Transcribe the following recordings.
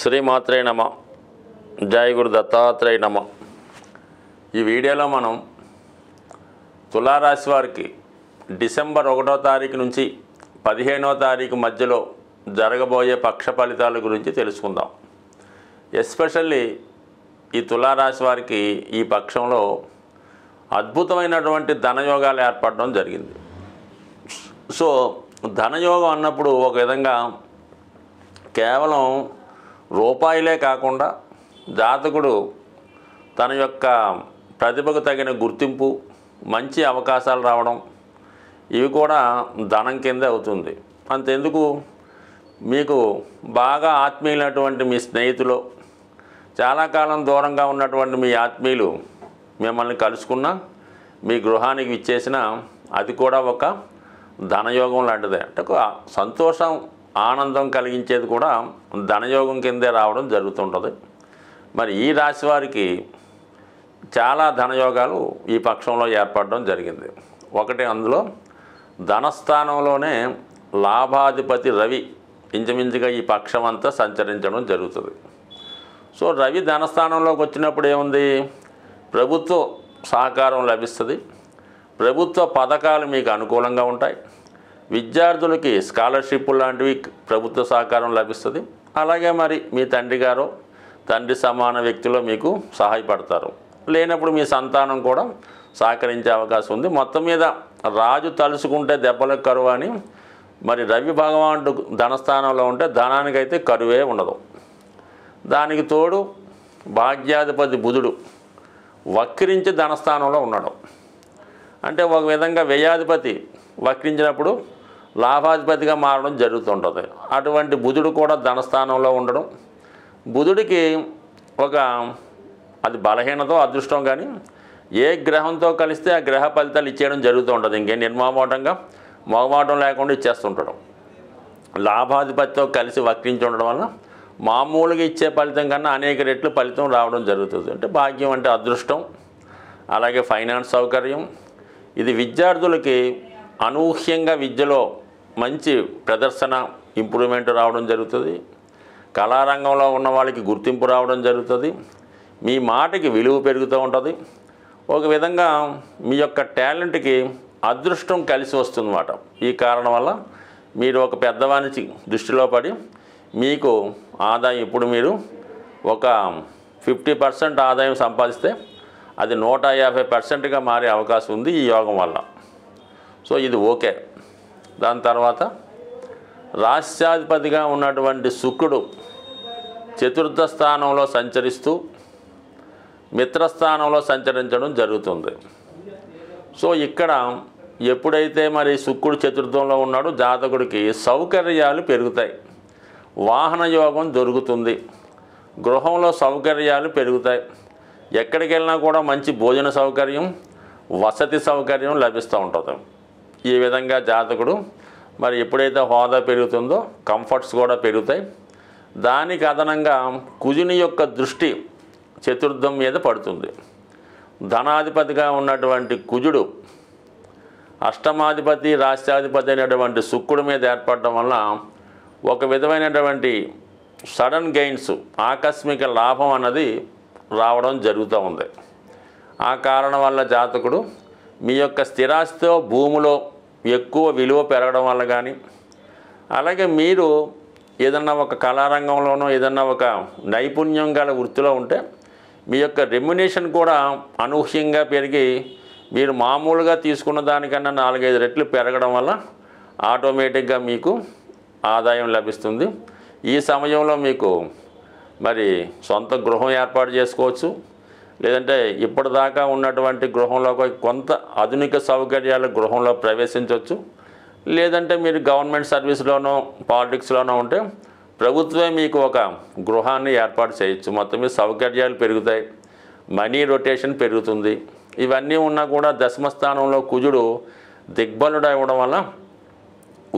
శ్రీమాత్రే నమ. జై గురు దత్తాత్రేయ నమ. ఈ వీడియోలో మనం తులారాశి వారికి డిసెంబర్ 1వ తారీఖు నుంచి 15వ తారీఖు మధ్యలో జరగబోయే పక్ష ఫలితాల గురించి తెలుసుకుందాం. ఎస్పెషల్లీ ఈ తులారాశి వారికి ఈ పక్షంలో అద్భుతమైనటువంటి ధనయోగాలు ఏర్పడడం జరిగింది. సో ధనయోగం అన్నప్పుడు ఒక విధంగా కేవలం రూపాయలే కాకుండా జాతకుడు తన యొక్క ప్రతిభకు తగిన గుర్తింపు, మంచి అవకాశాలు రావడం, ఇవి కూడా ధనం కిందే అవుతుంది. అంతెందుకు, మీకు బాగా ఆత్మీయులైనటువంటి మీ స్నేహితులు, చాలా కాలం దూరంగా ఉన్నటువంటి మీ ఆత్మీయులు మిమ్మల్ని కలుసుకున్నా, మీ గృహానికి విచ్చేసినా అది కూడా ఒక ధనయోగం లాంటిదే. అంటే ఒక సంతోషం, ఆనందం కలిగించేది కూడా ధనయోగం కిందే రావడం జరుగుతుంటుంది. మరి ఈ రాశి వారికి చాలా ధనయోగాలు ఈ పక్షంలో ఏర్పడడం జరిగింది. ఒకటి, అందులో ధనస్థానంలోనే లాభాధిపతి రవి ఇంచుమించుగా ఈ పక్షం అంతా సంచరించడం జరుగుతుంది. సో రవి ధనస్థానంలోకి వచ్చినప్పుడు ఏముంది, ప్రభుత్వ సహకారం లభిస్తుంది, ప్రభుత్వ పథకాలు మీకు అనుకూలంగా ఉంటాయి, విద్యార్థులకి స్కాలర్షిప్ లాంటివి ప్రభుత్వ సహకారం లభిస్తుంది. అలాగే మరి మీ తండ్రి గారు, తండ్రి సమాన వ్యక్తులు మీకు సహాయపడతారు. లేనప్పుడు మీ సంతానం కూడా సహకరించే అవకాశం ఉంది. మొత్తం మీద రాజు తలుసుకుంటే దెబ్బలకు కరువు అని మరి రవి భగవానుడు ధనస్థానంలో ఉంటే ధనానికైతే కరువే ఉండదు. దానికి తోడు భాగ్యాధిపతి బుధుడు వక్రించి ధనస్థానంలో ఉన్నాడు. అంటే ఒక విధంగా వ్యయాధిపతి వక్రించినప్పుడు లాభాధిపతిగా మారడం జరుగుతుంటుంది. అటువంటి బుధుడు కూడా ధనస్థానంలో ఉండడం, బుధుడికి ఒక అది బలహీనతో అదృష్టం, కానీ ఏ గ్రహంతో కలిస్తే ఆ గ్రహ ఫలితాలు ఇచ్చేయడం జరుగుతూ ఉంటుంది. ఇంకేం నిర్మామాటంగా మొగమాటం లేకుండా ఇచ్చేస్తుంటాడు. లాభాధిపతితో కలిసి వక్రించి ఉండడం వల్ల మామూలుగా ఇచ్చే ఫలితం కన్నా అనేక రెట్లు ఫలితం రావడం జరుగుతుంది. అంటే భాగ్యం అంటే అదృష్టం, అలాగే ఫైనాన్స్ సౌకర్యం. ఇది విద్యార్థులకి అనూహ్యంగా విద్యలో మంచి ప్రదర్శన, ఇంప్రూవ్మెంట్ రావడం జరుగుతుంది. కళారంగంలో ఉన్న వాళ్ళకి గుర్తింపు రావడం జరుగుతుంది. మీ మాటకి విలువ పెరుగుతూ ఉంటుంది. ఒక విధంగా మీ యొక్క టాలెంట్కి అదృష్టం కలిసి వస్తుందన్నమాట. ఈ కారణం వల్ల మీరు ఒక పెద్దవానికి దృష్టిలో పడి మీకు ఆదాయం, ఇప్పుడు మీరు ఒక 50% ఆదాయం సంపాదిస్తే అది 150%గా మారే అవకాశం ఉంది ఈ యోగం వల్ల. సో ఇది ఓకే. దాని తర్వాత రాష్ట్రాధిపతిగా ఉన్నటువంటి శుక్రుడు చతుర్థ స్థానంలో సంచరిస్తూ మిత్రస్థానంలో సంచరించడం జరుగుతుంది. సో ఇక్కడ ఎప్పుడైతే మరి శుక్రుడు చతుర్థంలో ఉన్నాడో జాతకుడికి సౌకర్యాలు పెరుగుతాయి, వాహన యోగం దొరుకుతుంది, గృహంలో సౌకర్యాలు పెరుగుతాయి, ఎక్కడికి వెళ్ళినా కూడా మంచి భోజన సౌకర్యం, వసతి సౌకర్యం లభిస్తూ ఉంటుంది. ఈ విధంగా జాతకుడు మరి ఎప్పుడైతే హోదా పెరుగుతుందో కంఫర్ట్స్ కూడా పెరుగుతాయి. దానికి అదనంగా కుజుని యొక్క దృష్టి చతుర్థం మీద పడుతుంది. ధనాధిపతిగా ఉన్నటువంటి కుజుడు అష్టమాధిపతి, రాష్ట్రాధిపతి అయినటువంటి శుక్రుడి మీద ఏర్పడటం వల్ల ఒక విధమైనటువంటి సడన్ గెయిన్స్, ఆకస్మిక లాభం అన్నది రావడం జరుగుతూ ఉంది. ఆ కారణం వల్ల జాతకుడు మీ యొక్క స్థిరాస్తితో భూమిలో ఎక్కువ విలువ పెరగడం వల్ల కానీ, అలాగే మీరు ఏదన్నా ఒక కళారంగంలోనో ఏదన్నా ఒక నైపుణ్యం గల వృత్తిలో ఉంటే మీ యొక్క రెమ్యునేషన్ కూడా అనూహ్యంగా పెరిగి మీరు మామూలుగా తీసుకున్న దానికన్నా 4-5 రెట్లు పెరగడం వల్ల ఆటోమేటిక్గా మీకు ఆదాయం లభిస్తుంది. ఈ సమయంలో మీకు మరి సొంత గృహం ఏర్పాటు చేసుకోవచ్చు, లేదంటే ఇప్పటిదాకా ఉన్నటువంటి గృహంలో కొంత ఆధునిక సౌకర్యాల గృహంలో ప్రవేశించవచ్చు. లేదంటే మీరు గవర్నమెంట్ సర్వీస్లోనో పాలిటిక్స్లోనో ఉంటే ప్రభుత్వమే మీకు ఒక గృహాన్ని ఏర్పాటు చేయొచ్చు. మొత్తం మీద సౌకర్యాలు పెరుగుతాయి, మనీ రొటేషన్ పెరుగుతుంది. ఇవన్నీ ఉన్నా కూడా దశమస్థానంలో కుజుడు దిగ్బలుడు ఇవ్వడం వల్ల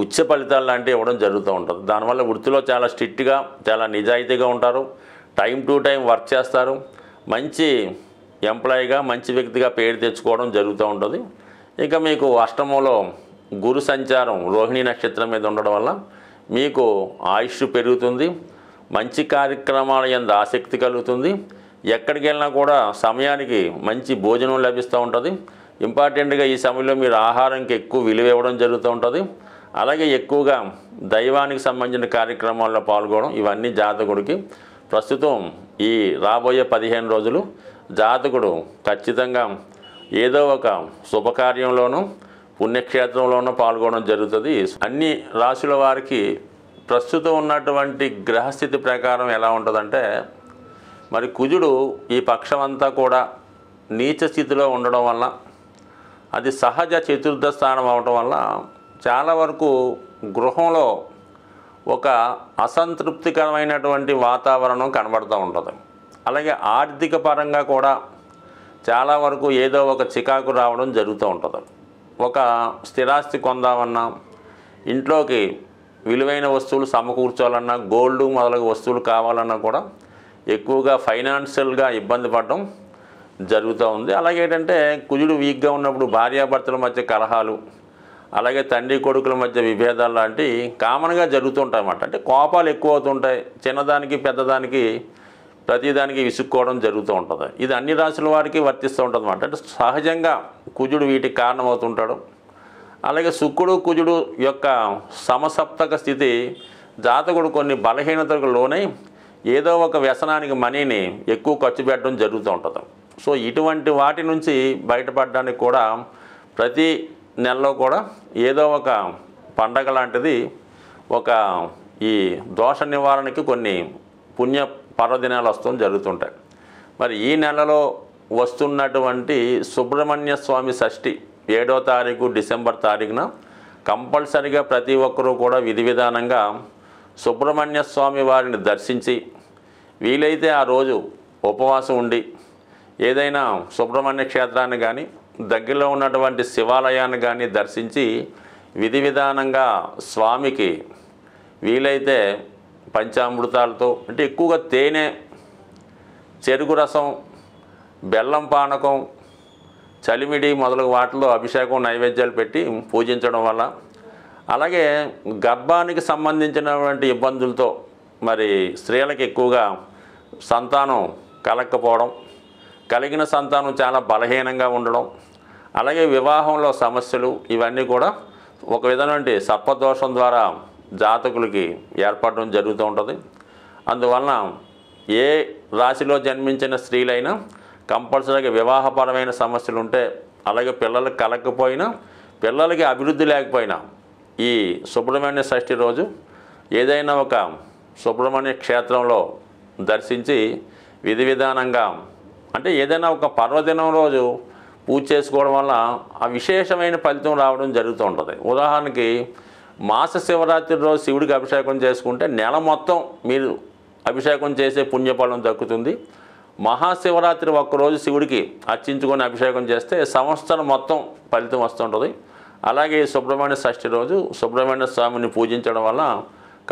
ఉచ్చ ఫలితాలు లాంటివి ఇవ్వడం జరుగుతూ ఉంటుంది. దానివల్ల వృత్తిలో చాలా స్ట్రిక్ట్గా, చాలా నిజాయితీగా ఉంటారు, టైం టు టైం వర్క్ చేస్తారు, మంచి ఎంప్లాయీగా, మంచి వ్యక్తిగా పేరు తెచ్చుకోవడం జరుగుతూ ఉంటుంది. ఇక మీకు అష్టమంలో గురు సంచారం రోహిణి నక్షత్రం మీద ఉండడం వల్ల మీకు ఆయుష్ పెరుగుతుంది, మంచి కార్యక్రమాల యందు ఆసక్తి కలుగుతుంది. ఎక్కడికి వెళ్ళినా కూడా సమయానికి మంచి భోజనం లభిస్తూ ఉంటుంది. ఇంపార్టెంట్గా ఈ సమయంలో మీరు ఆహారంకి ఎక్కువ విలువ ఇవ్వడం జరుగుతూ ఉంటుంది. అలాగే ఎక్కువగా దైవానికి సంబంధించిన కార్యక్రమాల్లో పాల్గొనడం ఇవన్నీ జాతకుడికి ప్రస్తుతం ఈ రాబోయే 15 రోజులు జాతకుడు ఖచ్చితంగా ఏదో ఒక శుభకార్యంలోనూ పుణ్యక్షేత్రంలోనూ పాల్గొనడం జరుగుతుంది. అన్ని రాశుల వారికి ప్రస్తుతం ఉన్నటువంటి గ్రహస్థితి ప్రకారం ఎలా ఉంటుందంటే, మరి కుజుడు ఈ పక్షం అంతా కూడా నీచ స్థితిలో ఉండడం వల్ల, అది సహజ చతుర్థ స్థానం అవడం వల్ల చాలా వరకు గృహంలో ఒక అసంతృప్తికరమైనటువంటి వాతావరణం కనబడుతూ ఉంటుంది. అలాగే ఆర్థిక పరంగా కూడా చాలా వరకు ఏదో ఒక చికాకు రావడం జరుగుతూ ఉంటుంది. ఒక స్థిరాస్తి కొందామన్నా, ఇంట్లోకి విలువైన వస్తువులు సమకూర్చాలన్నా, గోల్డ్ మొదలగు వస్తువులు కావాలన్నా కూడా ఎక్కువగా ఫైనాన్షియల్గా ఇబ్బంది పడడం జరుగుతూ ఉంది. అలాగే ఏంటంటే కుజుడు వీక్గా ఉన్నప్పుడు భార్యాభర్తల మధ్య కలహాలు, అలాగే తండ్రి కొడుకుల మధ్య విభేదాలు లాంటివి కామన్గా జరుగుతుంటాయి అన్నమాట. అంటే కోపాలు ఎక్కువ అవుతుంటాయి. చిన్నదానికి పెద్దదానికి ప్రతిదానికి విసుక్కోవడం జరుగుతూ ఉంటుంది. ఇది అన్ని రాశుల వారికి వర్తిస్తూ ఉంటుంది అన్నమాట. అంటే సహజంగా కుజుడు వీటికి కారణమవుతుంటాడు. అలాగే శుక్రుడు కుజుడు యొక్క సమసప్తక స్థితి జాతకుడు కొన్ని బలహీనతలకు లోనై ఏదో ఒక వ్యసనానికి మనీని ఎక్కువ ఖర్చు పెట్టడం జరుగుతూ ఉంటుంది. సో ఇటువంటి వాటి నుంచి బయటపడడానికి కూడా ప్రతి నెలలో కూడా ఏదో ఒక పండగ లాంటిది, ఒక ఈ దోష నివారణకి కొన్ని పుణ్య పర్వదినాలు వస్తూ జరుగుతుంటాయి. మరి ఈ నెలలో వస్తున్నటువంటి సుబ్రహ్మణ్య స్వామి షష్ఠి 7వ తారీఖు డిసెంబర్ తారీఖున కంపల్సరిగా ప్రతి ఒక్కరూ కూడా విధి విధానంగా సుబ్రహ్మణ్య స్వామి వారిని దర్శించి, వీలైతే ఆ రోజు ఉపవాసం ఉండి ఏదైనా సుబ్రహ్మణ్య క్షేత్రాన్ని కానీ దగ్గరలో ఉన్నటువంటి శివాలయాన్ని కానీ దర్శించి విధి విధానంగా స్వామికి వీలైతే పంచామృతాలతో, అంటే ఎక్కువగా తేనె, చెరుకు రసం, బెల్లం పానకం, చలిమిడి మొదలగు వాటిలో అభిషేకం నైవేద్యాలు పెట్టి పూజించడం వల్ల, అలాగే గర్భానికి సంబంధించినటువంటి ఇబ్బందులతో మరి స్త్రీలకు ఎక్కువగా సంతానం కలగకపోవడం, కలిగిన సంతానం చాలా బలహీనంగా ఉండడం, అలాగే వివాహంలో సమస్యలు, ఇవన్నీ కూడా ఒక విధమైన సర్పదోషం ద్వారా జాతకులకి ఏర్పడడం జరుగుతూ ఉంటుంది. అందువలన ఏ రాశిలో జన్మించిన స్త్రీలైనా కంపల్సరీగా వివాహపరమైన సమస్యలు ఉంటే, అలాగే పిల్లలకు కలగకపోయినా, పిల్లలకి అభివృద్ధి లేకపోయినా ఈ సుబ్రహ్మణ్య షష్ఠి రోజు ఏదైనా ఒక సుబ్రహ్మణ్య క్షేత్రంలో దర్శించి విధి విధానంగా, అంటే ఏదైనా ఒక పర్వదినం రోజు పూజ చేసుకోవడం వల్ల ఆ విశేషమైన ఫలితం రావడం జరుగుతూ ఉంటుంది. ఉదాహరణకి మాస శివరాత్రి రోజు శివుడికి అభిషేకం చేసుకుంటే నెల మొత్తం మీరు అభిషేకం చేసే పుణ్యఫలం దక్కుతుంది. మహాశివరాత్రి ఒక్కరోజు శివుడికి అర్చించుకొని అభిషేకం చేస్తే సంవత్సరం మొత్తం ఫలితం వస్తుంటుంది. అలాగే సుబ్రహ్మణ్య షష్ఠి రోజు సుబ్రహ్మణ్య స్వామిని పూజించడం వల్ల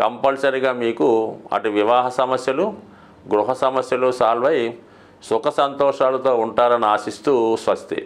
కంపల్సరీగా మీకు అటు వివాహ సమస్యలు, గృహ సమస్యలు సాల్వ్ అయి సుఖ సంతోషాలతో ఉంటారని ఆశిస్తూ స్వస్తి.